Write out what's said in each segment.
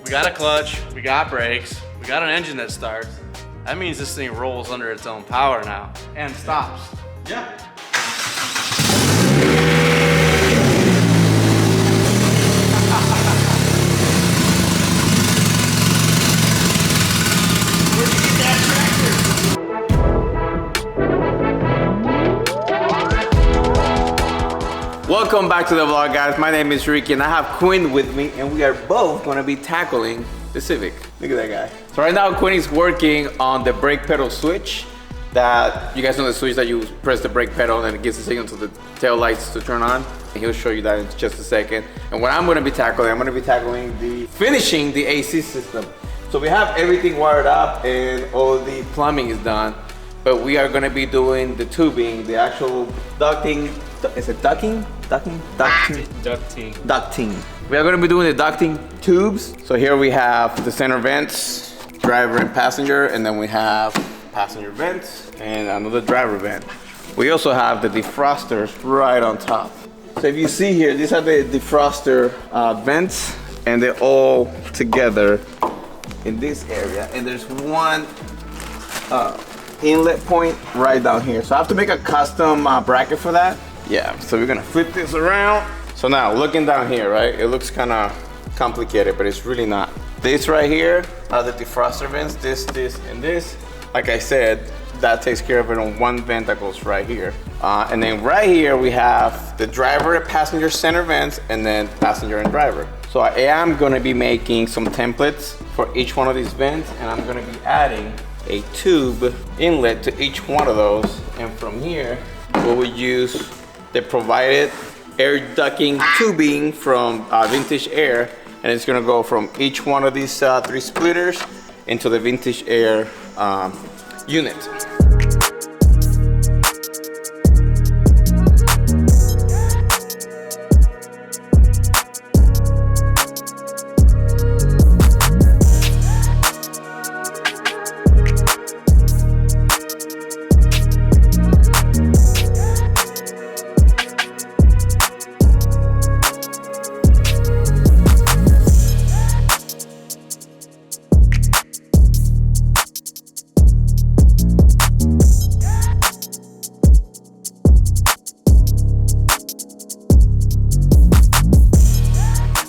We got a clutch, we got brakes, we got an engine that starts. That means this thing rolls under its own power now and stops. Yeah. Where'd you get that tractor? Welcome back to the vlog, guys. My name is Ricky and I have Quinn with me, and we are both going to be tackling the Civic. Look at that guy. So right now Quinn is working on the brake pedal switch. That you guys know, the switch that you press the brake pedal and it gives the signal to the tail lights to turn on. And he'll show you that in just a second. And what I'm going to be tackling, finishing the AC system. So we have everything wired up and all the plumbing is done, but we are going to be doing the tubing, the actual ducting. Is it ducting? Ducting. We are going to be doing the ducting tubes. So here we have the center vents, driver and passenger, and then we have passenger vents and another driver vent. We also have the defrosters right on top. So if you see here, these are the defroster vents, and they're all together in this area. And there's one inlet point right down here. So I have to make a custom bracket for that. Yeah, so we're gonna flip this around. So now looking down here, right? It looks kind of complicated, but it's really not. This right here are the defroster vents, this, and this. Like I said, that takes care of it on one vent that goes right here. And then right here we have the driver and passenger center vents, and then passenger and driver. So I am gonna be making some templates for each one of these vents, and I'm gonna be adding a tube inlet to each one of those. And from here, we will use the provided air ducting tubing from Vintage Air, and it's gonna go from each one of these 3 splitters into the Vintage Air unit.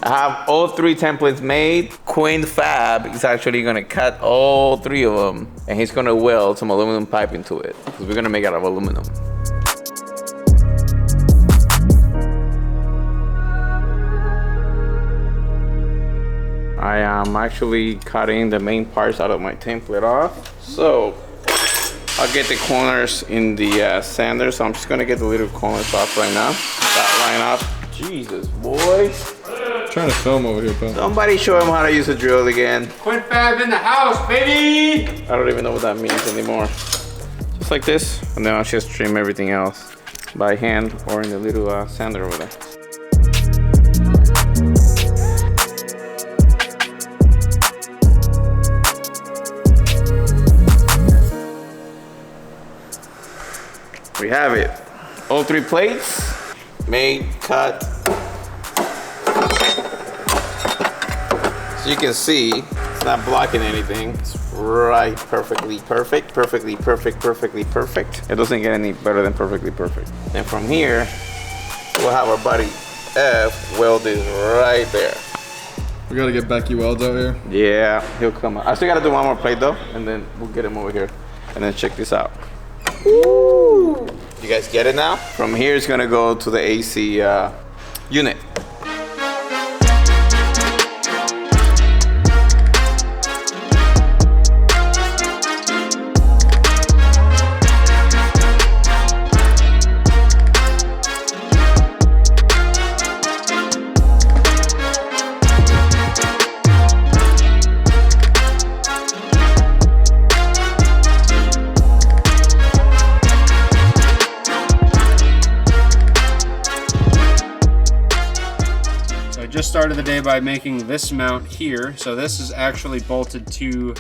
I have all 3 templates made. Quinn Fab is actually gonna cut all 3 of them, and he's gonna weld some aluminum pipe into it, because we're gonna make it out of aluminum. I am actually cutting the main parts out of my template off. So I'll get the corners in the sander. So I'm just gonna get the little corners off right now. That line up. Jesus, boys. Trying to film over here, pal. Somebody show him how to use a drill again. Quinn Fab in the house, baby! I don't even know what that means anymore. Just like this, and then I'll just trim everything else by hand or in the little sander over there. We have it. All 3 plates made, cut. So you can see it's not blocking anything. It's right perfectly perfect. It doesn't get any better than perfectly perfect. And from here, we'll have our buddy F welded right there. We gotta get Becky Welds out here. Yeah, he'll come out. I still gotta do one more plate though, and then we'll get him over here. And then check this out. Woo! You guys get it now? From here, it's gonna go to the AC unit. Just started the day by making this mount here. So this is actually bolted to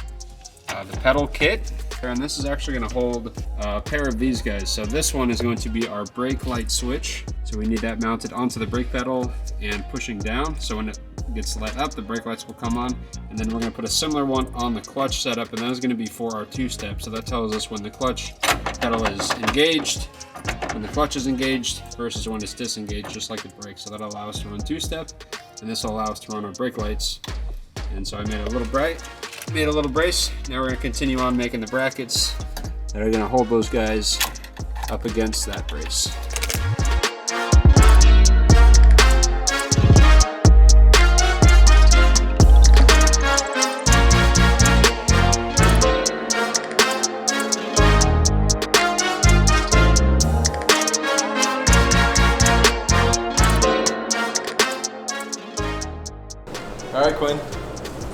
the pedal kit, there, and this is actually going to hold a pair of these guys. So this one is going to be our brake light switch. So we need that mounted onto the brake pedal and pushing down. So when it gets lit up, the brake lights will come on. And then we're going to put a similar one on the clutch setup, and that is going to be for our two-step. So that tells us when the clutch pedal is engaged, when the clutch is engaged versus when it's disengaged, just like the brake. So that'll allow us to run two-step, and this will allow us to run our brake lights. And so I made a little brace. Now we're going to continue on making the brackets that are going to hold those guys up against that brace. All right, Quinn.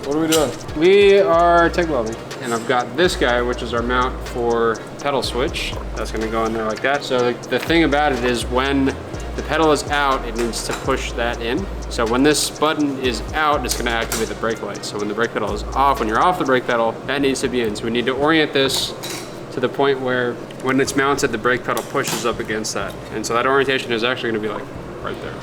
What are we doing? We are TIG welding, and I've got this guy, which is our mount for pedal switch. That's going to go in there like that. So the thing about it is when the pedal is out, it needs to push that in. So when this button is out, it's going to activate the brake light. So when the brake pedal is off, when you're off the brake pedal, that needs to be in. So we need to orient this to the point where when it's mounted, the brake pedal pushes up against that. And so that orientation is actually going to be like right there.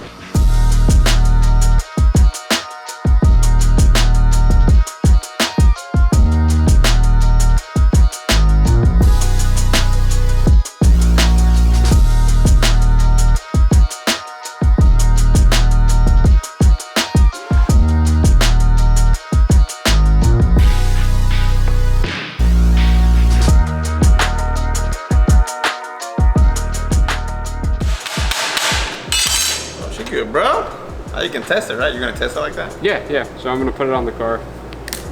Good, bro. Oh, you can test it, right? You're gonna test it like that? Yeah. So I'm gonna put it on the car,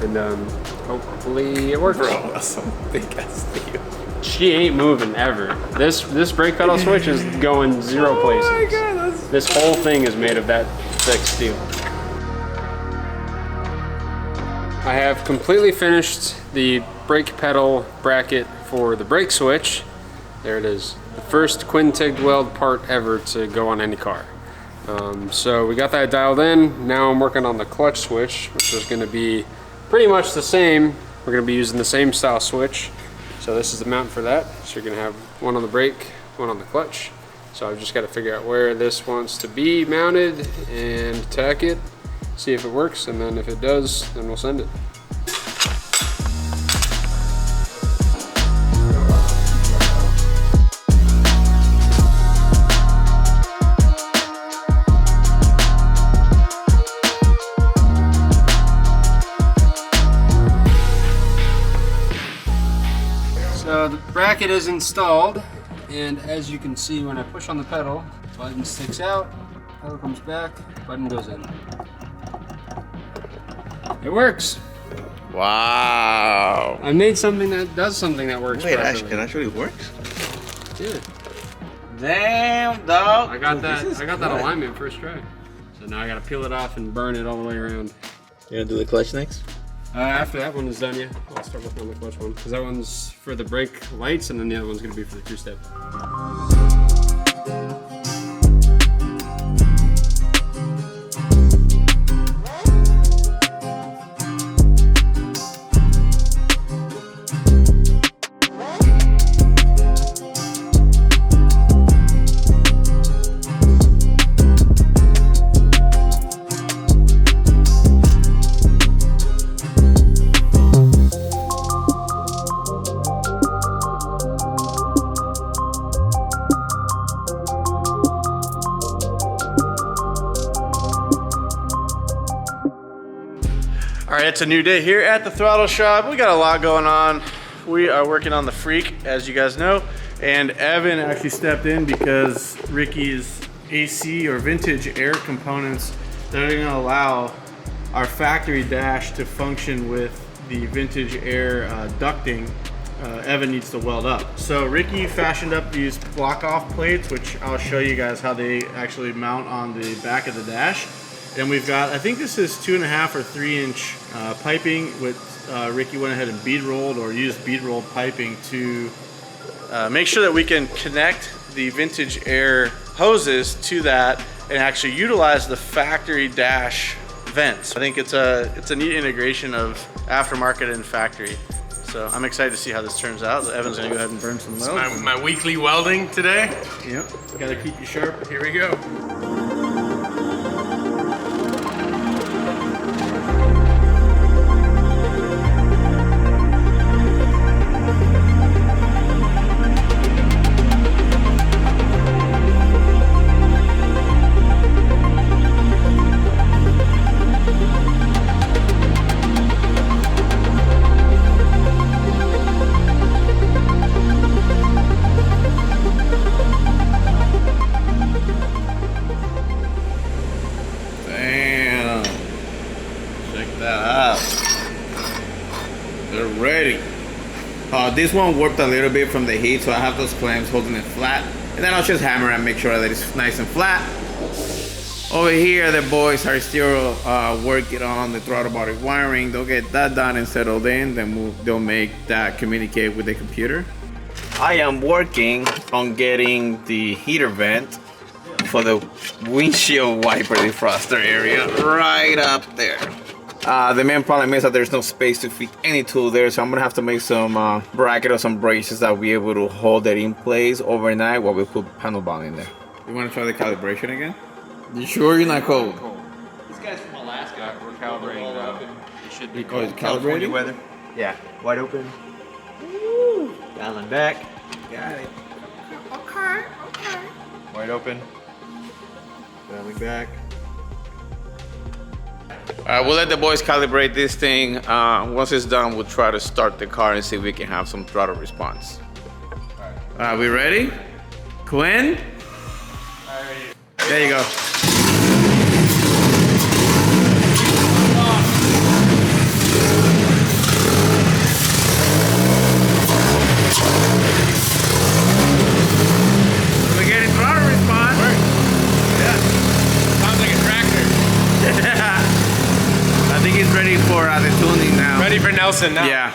and hopefully it works. Bro, that's some big ass steel. She ain't moving ever. This brake pedal switch is going zero places. Oh my God, this whole thing is made of that thick steel. I have completely finished the brake pedal bracket for the brake switch. There it is. The first Quinn TIG weld part ever to go on any car. So we got that dialed in. Now I'm working on the clutch switch, which is going to be pretty much the same. We're going to be using the same style switch. So this is the mount for that. So you're going to have one on the brake, one on the clutch. So I've just got to figure out where this wants to be mounted and tack it, see if it works, and then if it does, then we'll send it. So the bracket is installed, and as you can see, when I push on the pedal, button sticks out, pedal comes back, button goes in. It works. Wow. I made something that does something that works. Wait, properly. it actually works? Dude, damn, dog. I got that alignment first try. So now I gotta peel it off and burn it all the way around. You gonna do the clutch next? After that one is done, yeah, I'll start working on the clutch one. Because that one's for the brake lights, and then the other one's gonna be for the two-step. All right, it's a new day here at the throttle shop. We got a lot going on. We are working on the Freak, as you guys know, and Evan actually stepped in because Ricky's AC or vintage air components that are gonna allow our factory dash to function with the vintage air ducting, Evan needs to weld up. So Ricky fashioned up these block off plates, which I'll show you guys how they actually mount on the back of the dash. And we've got, I think this is 2.5 or 3 inch piping with Ricky went ahead and bead rolled or used bead rolled piping to make sure that we can connect the vintage air hoses to that and actually utilize the factory dash vents. I think it's a neat integration of aftermarket and factory. So I'm excited to see how this turns out. Evan's gonna go ahead and burn some welds. My weekly welding today. Yep, gotta keep you sharp. Here we go. Damn. Check that out. They're ready. This one warped a little bit from the heat, so I have those clamps holding it flat. And then I'll just hammer and make sure that it's nice and flat. Over here, the boys are still working on the throttle body wiring. They'll get that done and settled in, then they'll make that communicate with the computer. I am working on getting the heater vent for the windshield wiper defroster area right up there. The main problem is that there's no space to fit any tool there, so I'm gonna have to make some bracket or some braces that will be able to hold it in place overnight while we put panel bond in there. You wanna try the calibration again? You sure you're not cold? These guys from Alaska, we're calibrating now. It should be Oh, it's calibrated? Weather. Yeah, wide open. Woo. Dialing back. Got it. Wide open. Dialing back. We'll let the boys calibrate this thing. Once it's done, we'll try to start the car and see if we can have some throttle response. We ready? Quinn? There you go. We're getting throttle response. Yeah. Sounds like a tractor. I think he's ready for the tuning now. Ready for Nelson now. Yeah.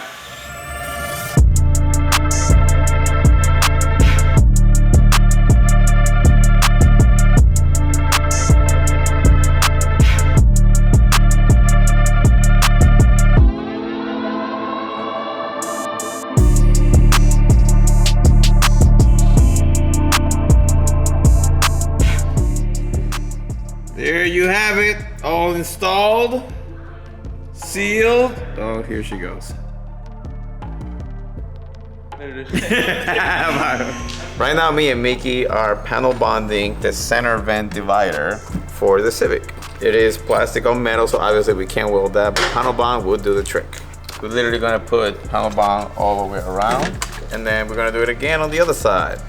There you have it, all installed, sealed. Oh, here she goes. Right now, me and Mickey are panel bonding the center vent divider for the Civic. It is plastic on metal, so obviously we can't weld that, but panel bond will do the trick. We're literally gonna put panel bond all the way around, and then we're gonna do it again on the other side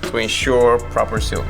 to ensure proper sealing.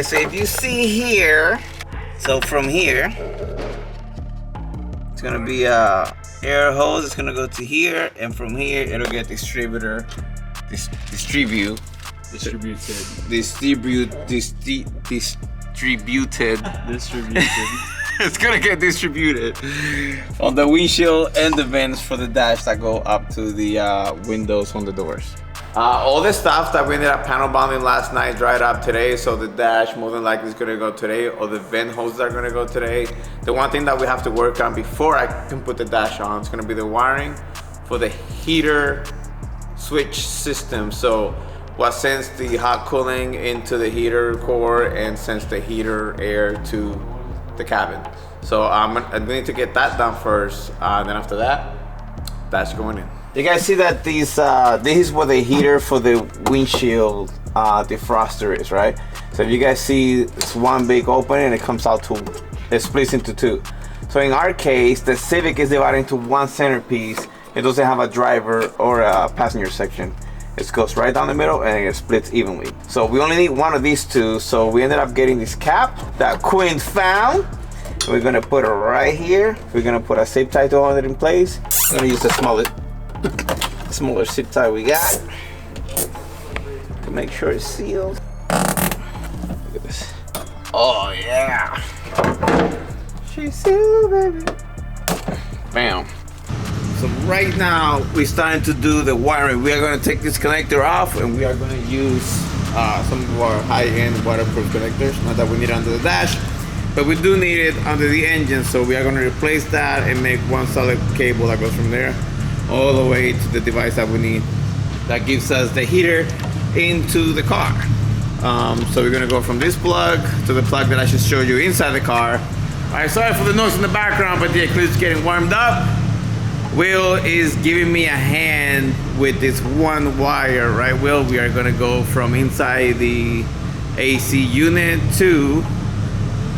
So if you see here, so from here, it's gonna be a air hose. It's gonna go to here, and from here it'll get distributed. It's gonna get distributed on the windshield and the vents for the dash that go up to the windows on the doors. All the stuff that we ended up panel bonding last night dried up today, so the dash more than likely is gonna go today, or the vent hoses are gonna go today. The one thing that we have to work on before I can put the dash on is gonna be the wiring for the heater switch system. So what sends the hot cooling into the heater core and sends the heater air to the cabin. So I need to get that done first, then after that, that's going in. You guys see that this is where the heater for the windshield defroster is, right? So if you guys see, it's one big opening and it comes out to, it splits into two. So in our case, the Civic is divided into one centerpiece. It doesn't have a driver or a passenger section. It goes right down the middle and it splits evenly. So we only need one of these two. So we ended up getting this cap that Quinn found. We're gonna put it right here. We're gonna put a zip tie to hold it in place. I'm gonna use the smaller zip tie we got. make sure it's sealed. Look at this. Oh yeah. She's sealed, baby. Bam. So right now we're starting to do the wiring. We are going to take this connector off and we are going to use some of our high-end waterproof connectors. Not that we need it under the dash, but we do need it under the engine. So we are going to replace that and make one solid cable that goes from there all the way to the device that we need. That gives us the heater into the car. So we're going to go from this plug to the plug that I just showed you inside the car. All right, sorry for the noise in the background, but the Eclipse is getting warmed up. Will is giving me a hand with this one wire, right, Will? We are gonna go from inside the AC unit to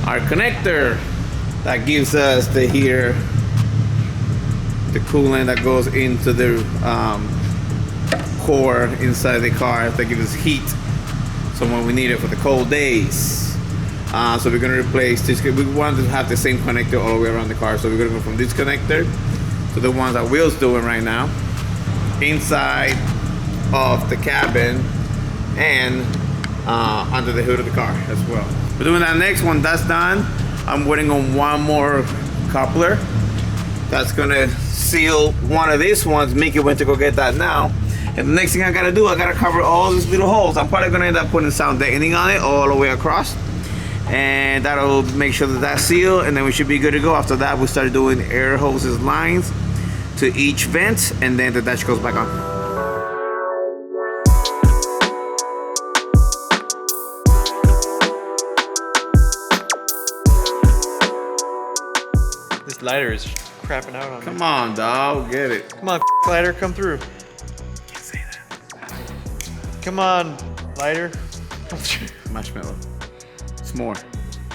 our connector that gives us the heater, the coolant that goes into the core inside the car that gives us heat. So when we need it for the cold days. So we're gonna replace this. We want to have the same connector all the way around the car. So we're gonna go from this connector to the ones that Will's doing right now, inside of the cabin and under the hood of the car as well. We're doing that next one. That's done. I'm waiting on one more coupler that's gonna seal one of these ones. Mickey went to go get that now. And the next thing I gotta do, I gotta cover all these little holes. I'm probably gonna end up putting sound deadening on it all the way across. And that'll make sure that that's sealed, and then we should be good to go. After that, we start doing air hoses lines to each vent, and then the dash goes back on. This lighter is crapping out on me. Come on, dog, get it. Come on, lighter, come through. Can't say that. Come on, lighter. Marshmallow. It's more.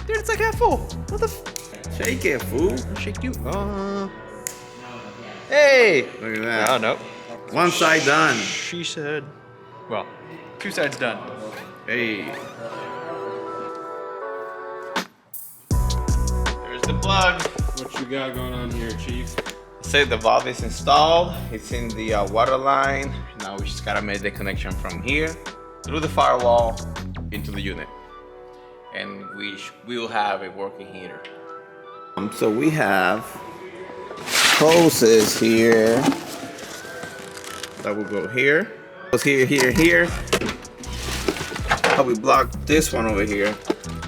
Dude, it's like half full. What the Shake it, fool. Shake you. Hey! Look at that. Oh, no. One side done. She said. Well, two sides done. Hey. There's the plug. What you got going on here, Chief? Say the valve is installed. It's in the water line. Now we just gotta make the connection from here through the firewall into the unit, and we will have a working heater. So we have hoses here that will go here. Goes here, here, here. How we block this one over here?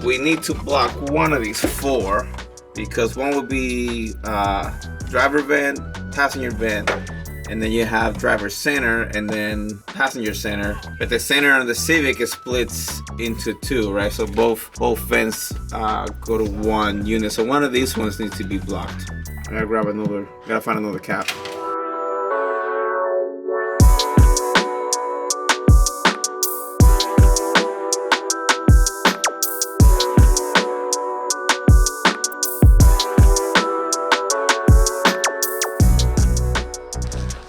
We need to block one of these four because one will be driver vent, passenger vent, and then you have driver center and then passenger center. But the center on the Civic is splits into two, right? So both vents go to one unit. So one of these ones needs to be blocked. I gotta grab another, gotta find another cap.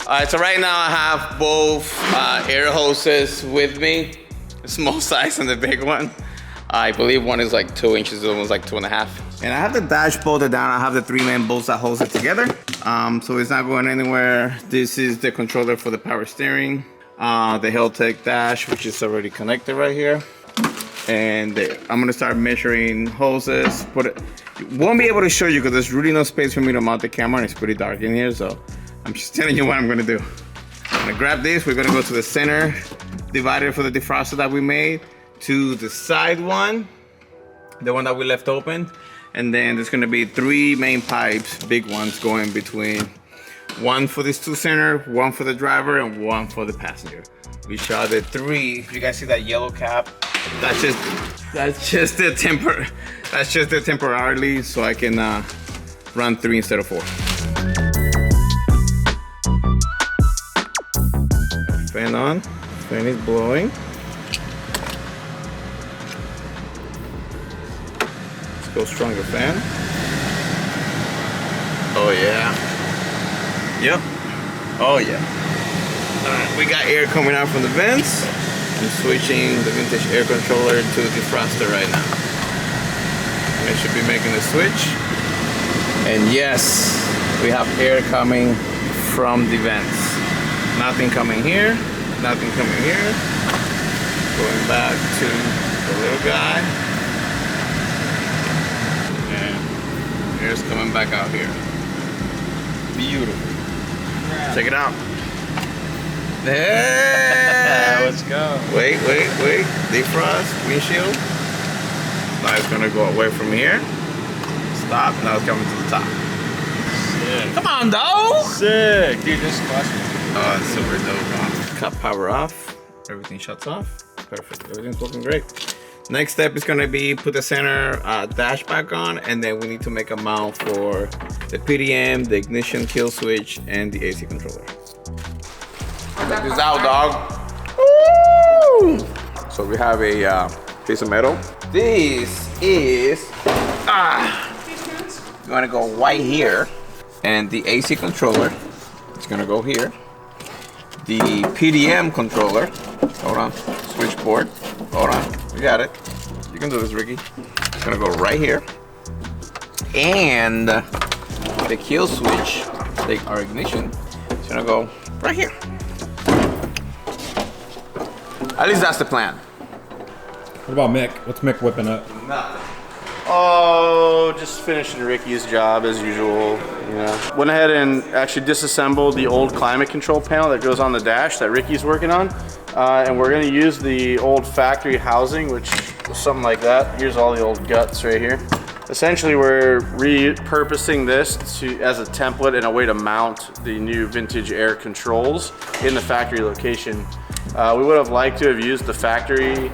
All right, so right now I have both air hoses with me, the small size and the big one. I believe one is like 2 inches, the other one's like 2.5. And I have the dash bolted down. I have the 3-man bolts that holds it together. So it's not going anywhere. This is the controller for the power steering. The Helltech dash, which is already connected right here. And I'm gonna start measuring hoses. Won't be able to show you because there's really no space for me to mount the camera and it's pretty dark in here, so I'm just telling you what I'm gonna do. I'm gonna grab this, we're gonna go to the center divider for the defroster that we made, to the side one, the one that we left open, and then there's gonna be 3 main pipes, big ones, going between one for this 2 center, one for the driver, and one for the passenger. We shot the 3. If you guys see that yellow cap, that's just the temporarily, so I can run 3 instead of 4. Fan on, fan is blowing. Let's go stronger fan. Oh yeah. Yep. Oh yeah. Alright, we got air coming out from the vents. I'm switching the vintage air controller to the defroster right now. I should be making the switch. And yes, we have air coming from the vents. Nothing coming here, nothing coming here. Going back to the little guy. And here's coming back out here. Beautiful. Check it out. There. Let's go. Wait. Defrost, windshield. Now it's gonna go away from here. Stop, now it's coming to the top. Sick. Come on, dog! Sick. Dude, this is awesome. Oh, it's super dope. Cut power off. Everything shuts off. Perfect. Everything's looking great. Next step is gonna be put the center dash back on, and then we need to make a mount for the PDM, the ignition kill switch, and the AC controller. Check this out, dog. Woo! So we have a piece of metal. This is gonna go right here, and the AC controller is gonna go here. The PDM controller, hold on, switchboard, hold on, you got it. You can do this, Ricky. It's gonna go right here. And the kill switch, our ignition, is gonna go right here. At least that's the plan. What about Mick? What's Mick whipping up? Nothing. Oh, just finishing Ricky's job as usual. You know, went ahead and actually disassembled the old climate control panel that goes on the dash that Ricky's working on, and we're going to use the old factory housing, which was something like that. Here's all the old guts right here. Essentially, we're repurposing this as a template and a way to mount the new vintage air controls in the factory location. We would have liked to have used the factory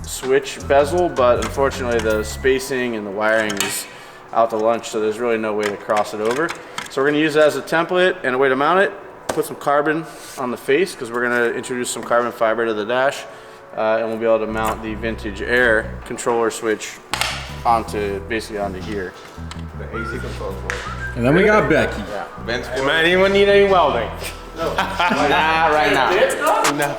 switch bezel, but unfortunately the spacing and the wiring is out to lunch, so there's really no way to cross it over. So we're going to use it as a template and a way to mount it. Put some carbon on the face because we're going to introduce some carbon fiber to the dash, and we'll be able to mount the vintage air controller switch basically onto here. The AC controls work. And then we got Becky. Yeah. Vents Hey, man, anyone need any welding? Nah, right now. No.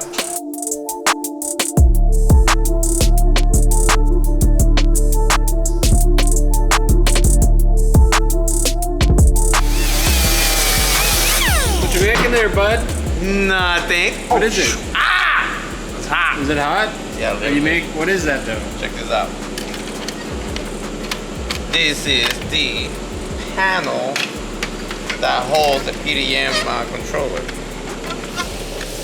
What you making there, bud? Nothing. What is it? It's hot. Is it hot? Yeah. What do you make? What is that though? Check this out. This is the panel that holds the PDM controller.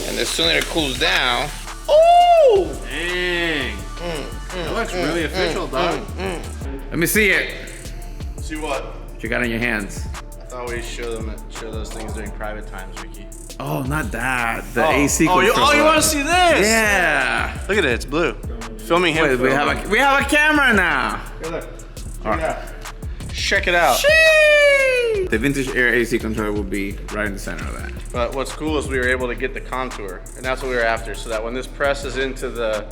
And as soon as it cools down, oh! Dang. That looks really official, dog. Let me see it. See what? What you got in your hands? I always show those things during private times, Ricky. Oh, not that. The AC Oh, controller. you want to see this? Yeah. Look at it, it's blue. Filming him. Wait, we have a camera now. Here, look. Check it out. The vintage air AC controller will be right in the center of that. But what's cool is we were able to get the contour, and that's what we were after, so that when this presses into the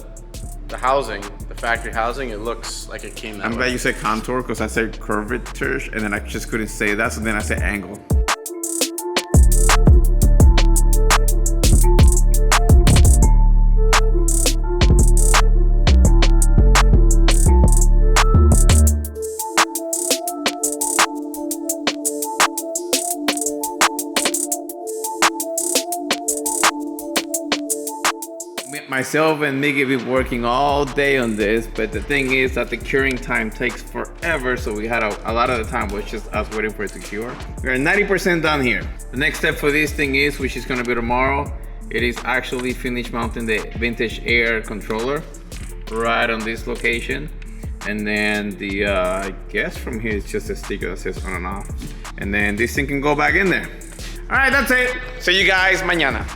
housing, the factory housing, it looks like it came that I'm way. glad you said contour because I said curvature and then I just couldn't say that, so then I said angle. Myself and Miggy have been working all day on this, but the thing is that the curing time takes forever, so we had a lot of the time was just us waiting for it to cure. We're 90% done here. The next step for this thing is, which is gonna be tomorrow, it is actually finish mounting the vintage air controller right on this location. And then the, I guess from here it's just a sticker that says on and off. And then this thing can go back in there. All right, that's it. See you guys mañana.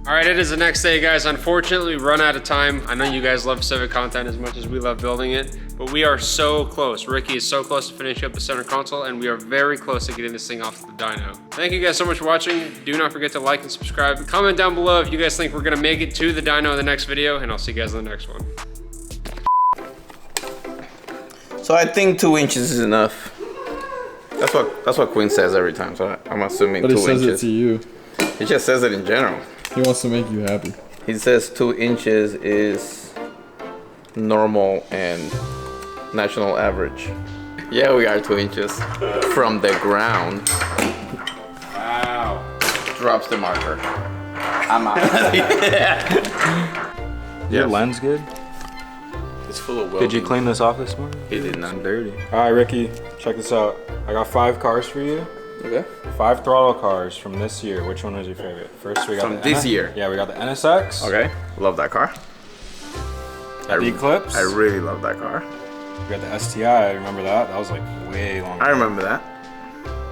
All right, it is the next day, guys. Unfortunately, we run out of time. I know you guys love Civic content as much as we love building it, but we are so close. Ricky is so close to finishing up the center console, and we are very close to getting this thing off the dyno. Thank you guys so much for watching. Do not forget to like and subscribe. Comment down below if you guys think we're gonna make it to the dyno in the next video, and I'll see you guys in the next one. So I think 2 inches is enough. That's what Quinn says every time. So I'm assuming 2 But he inches. says it to you. He just says it in general. He wants to make you happy. He says 2 inches is normal and national average. Yeah, we are 2 inches from the ground. Wow. Drops the marker. I'm out. Your Yes. lens good? It's full of welding. Did you clean this off this morning? It did not. Dirty. All right, Ricky, check this out. I got 5 cars for you. Okay. 5 throttle cars from this year. Which one was your favorite? First, we got From the this year? Yeah, we got the NSX. Okay. Love that car. The Eclipse. I really love that car. We got the STI. Remember that? That was like way long. I remember that.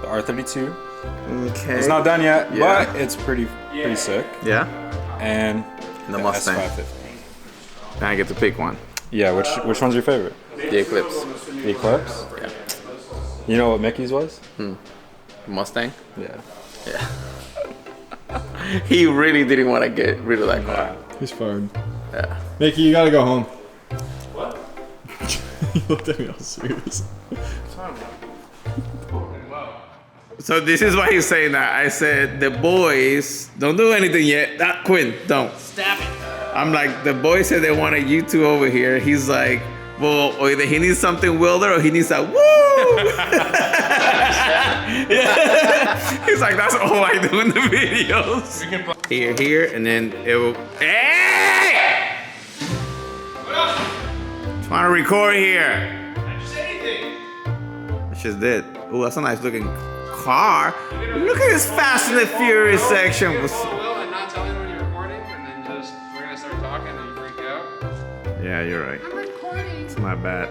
The R32. Okay. It's not done yet, Yeah. but it's pretty sick. Yeah. And The Mustang. S550. And I get to pick one. Yeah, which one's your favorite? The Eclipse. The Eclipse? Yeah. You know what Mickey's was? Mustang. Yeah. Yeah. He really didn't want to get rid of that car. He's fired. Yeah. Mickey, you gotta go home. What? You looked at me all serious. So this is why he's saying that. I said, the boys, don't do anything yet. Quinn, don't. Stab it. I'm like, the boys said they wanted you two over here. He's like, well, either he needs something welder or he needs a woo. Yeah. He's like, that's all I do in the videos. Here, and then it will. Hey! Trying to record here. I just say anything. I just did. Oh, that's a nice looking car. Look at this Fast and the Furious section. Will and not tell anyone you're recording, and then just we're gonna start talking and you freak out. Yeah, you're right. I'm recording. It's my bad.